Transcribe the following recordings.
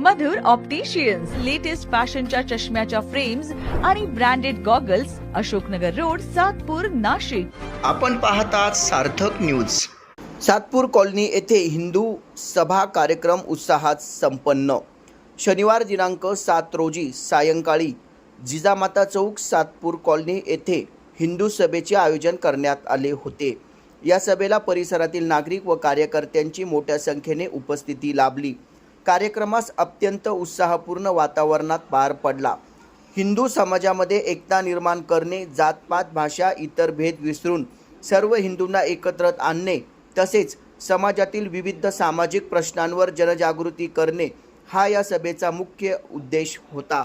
मधुर opticians latest फॅशनच्या चष्म्याच्या frames आणि branded goggles, Ashoknagar road, Satpur, Nashik. आपण पाहतात सार्थक न्यूज. सातपूर कॉलनी येथे हिंदू सभा कार्यक्रम उत्साहात संपन्न. शनिवार दिनांक 7 रोजी सायंकाळी जिजामाता चौक, सातपूर कॉलनी येथे हिंदू सभेचे आयोजन करण्यात आले होते. या सभेला परिसरातील नागरिक व कार्यकर्त्यांची मोठ्या संख्येने उपस्थिती लाभली. कार्यक्रमास अत्यंत उत्साहपूर्ण वातावरणात पार पडला. हिंदू समाजामध्ये एकता निर्माण करणे, जातपात, भाषा, इतर भेद विसरून सर्व हिंदूंना एकत्र आणणे तसेच समाजातील विविध सामाजिक प्रश्नांवर जनजागृती करणे हा या सभेचा मुख्य उद्देश होता.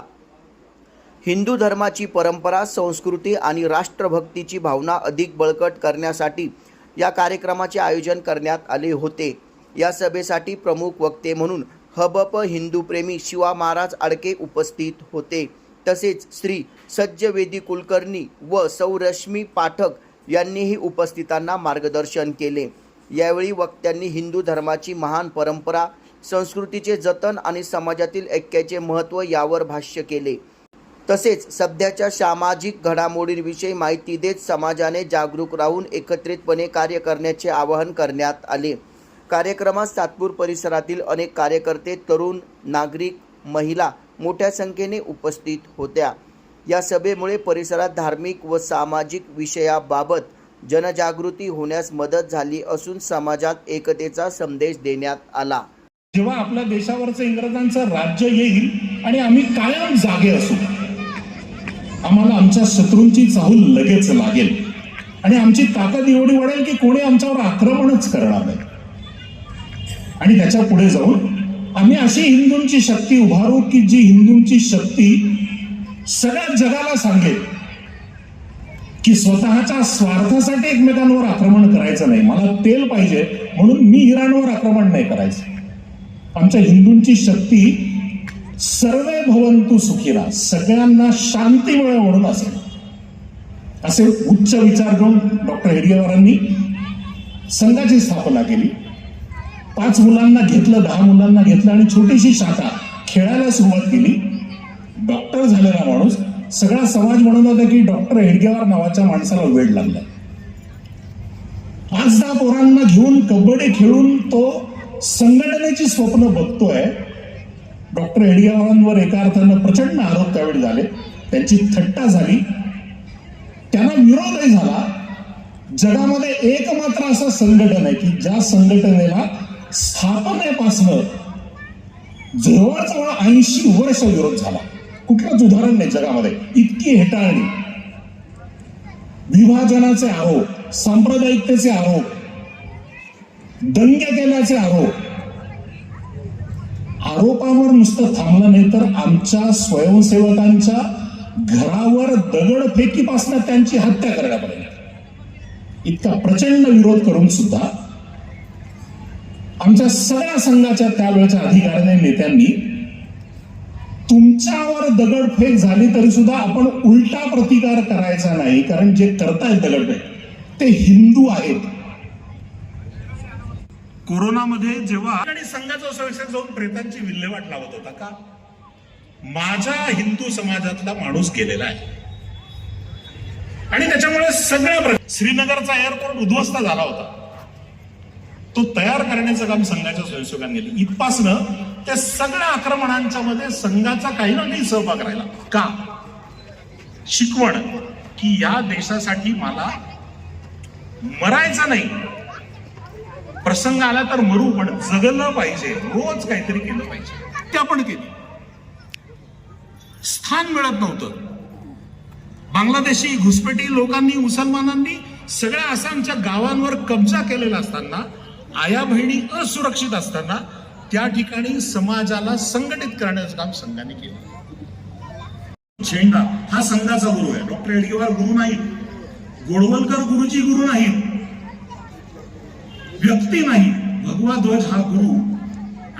हिंदू धर्माची परंपरा, संस्कृती आणि राष्ट्रभक्तीची भावना अधिक बळकट करण्यासाठी या कार्यक्रमाचे आयोजन करण्यात आले होते. या सभेसाठी प्रमुख वक्ते म्हणून हबप हिंदूप्रेमी शिवा महाराज आडके उपस्थित होते. तसेच श्री सज्जवेदी कुलकर्णी व सौ रश्मी पाठक यांनीही उपस्थितांना मार्गदर्शन केले. यावेळी वक्त्यांनी हिंदू धर्माची महान परंपरा, संस्कृतीचे जतन आणि समाजातील ऐक्याचे महत्त्व यावर भाष्य केले. तसेच सध्याच्या सामाजिक घडामोडींविषयी माहिती देत समाजाने जागरूक राहून एकत्रितपणे कार्य करण्याचे आवाहन करण्यात आले. कार्यक्रमात सातपूर परिसरातील अनेक कार्यकर्ते, तरुण, नागरिक, महिला मोठ्या संख्येने उपस्थित होत्या. या सभेमुळे परिसरात धार्मिक व सामाजिक विषयाबाबत जनजागृती होण्यास मदत झाली असून समाजात एकतेचा संदेश देण्यात आला. जेव्हा आपल्या देशावरचं इंग्रजांचं राज्य येईल आणि आम्ही कायम जागे असू, आम्हाला आमच्या शत्रूंची चाहूल लगेच लागेल आणि आमची ताकद एवढी वाढेल की कोणी आमच्यावर आक्रमणच करणार नाही. आणि त्याच्या पुढे जाऊन आम्ही अशी हिंदूंची शक्ती उभारू की जी हिंदूंची शक्ती सगळ्या जगाला सांगेल की स्वतःच्या स्वार्थासाठी एकमेकांवर आक्रमण करायचं नाही. मला तेल पाहिजे म्हणून मी इराणवर आक्रमण नाही करायचं. आमच्या हिंदूंची शक्ती सर्वे भवंतु सुखीरा, सगळ्यांना शांती मिळो म्हणून असेल. असे उच्च विचार घेऊन डॉक्टर हेडगेवारांनी संघाची स्थापना केली. 5 मुलांना घेतलं, 10 मुलांना घेतलं आणि छोटीशी शाखा खेळायला सुरुवात केली. डॉक्टर झालेला माणूस सगळा समाज म्हणत होता की डॉक्टर हेडगेवार नावाच्या माणसाला वेळ लागला. 5-10 पोरांना घेऊन कबड्डी खेळून तो संघटनेची स्वप्न बघतोय. डॉक्टर हेडगेवारांवर एका अर्थानं प्रचंड आरोप त्यावेळी झाले, त्यांची थट्टा झाली, त्यांना विरोधही झाला. जगामध्ये एकमात्र असं संघटन आहे की ज्या संघटनेला स्थापनेपासनं जवळजवळ 80 वर्ष विरोध झाला. कुठलंच उदाहरण नाही जगामध्ये. इतकी हेटाळणी, विभाजनाचे आरोप, सांप्रदायिकतेचे आरोप, दंगे केल्याचे आरोप. आरोपावर नुसतं थांबलं नाही तर आमच्या स्वयंसेवकांच्या घरावर दगडफेकीपासून त्यांची हत्या करण्यात आली. इतका प्रचंड विरोध करून सुद्धा आमच्या सगळ्या संघाच्या त्यावेळच्या अधिकाऱ्यांनी, नेत्यांनी तुमच्यावर दगडफेक झाली तरी सुद्धा आपण उलटा प्रतिकार करायचा नाही, कारण जे करतायत दगडफेक ते हिंदू आहेत. कोरोनामध्ये जेव्हा आणि संघाचा संरक्षक जाऊन प्रेतांची विल्हेवाट लावत होता का, माझ्या हिंदू समाजातला माणूस गेलेला आहे. आणि त्याच्यामुळे सगळ्या श्रीनगरचा एअरपोर्ट उद्ध्वस्त झाला होता. तो तयार करण्याचं काम संघाच्या स्वयंसेवकांनी केलं. इथपासनं त्या सगळ्या आक्रमणांच्या मध्ये संघाचा काही ना काही सहभाग राहिला. का? शिकवण की या देशासाठी मला मरायचं नाही, प्रसंग आला तर मरू पण जगलं पाहिजे, रोज काहीतरी केलं पाहिजे. ते आपण केलं. स्थान मिळत नव्हतं. बांगलादेशी घुसपेटी लोकांनी, मुसलमानांनी सगळ्या आसामच्या गावांवर कब्जा केलेला असताना, आया बहिणी असुरक्षित असताना त्या ठिकाणी समाजाला संघटित करण्याचं काम संघाने केलं. झेंडा हा संघाचा गुरु आहे. डॉक्टर हेडगेवार गुरु नाही, गोळवलकर गुरुजी गुरु नाहीत, व्यक्ती नाही. भगवा ध्वज हा गुरु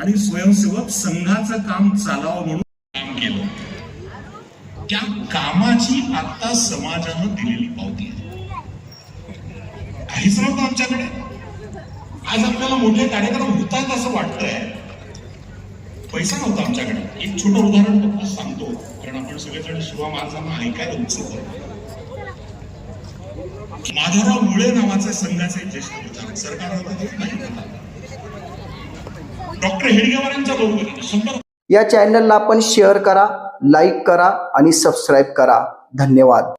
आणि स्वयंसेवक संघाचं काम चालावं म्हणून काम केलं. त्या कामाची आता समाजानं दिलेली पावती आहे. काहीच नव्हतं आमच्याकडे. आज आपल्याला मोठे कार्यक्रम होतात असं वाटतंय, पैसा नव्हता आमच्याकडे. एक छोटं उदाहरण फक्त सांगतो, कारण आपण सगळेजण शिवा माणसांना ऐकायला उत्सुक होतो. माधवराव मुळे नावाचे संघाचे ज्येष्ठ विचारक सरकारला डॉक्टर हेडगेवारांच्या बरोबर 100 या चॅनलला आपण शेअर करा, लाईक करा आणि सबस्क्राईब करा. धन्यवाद.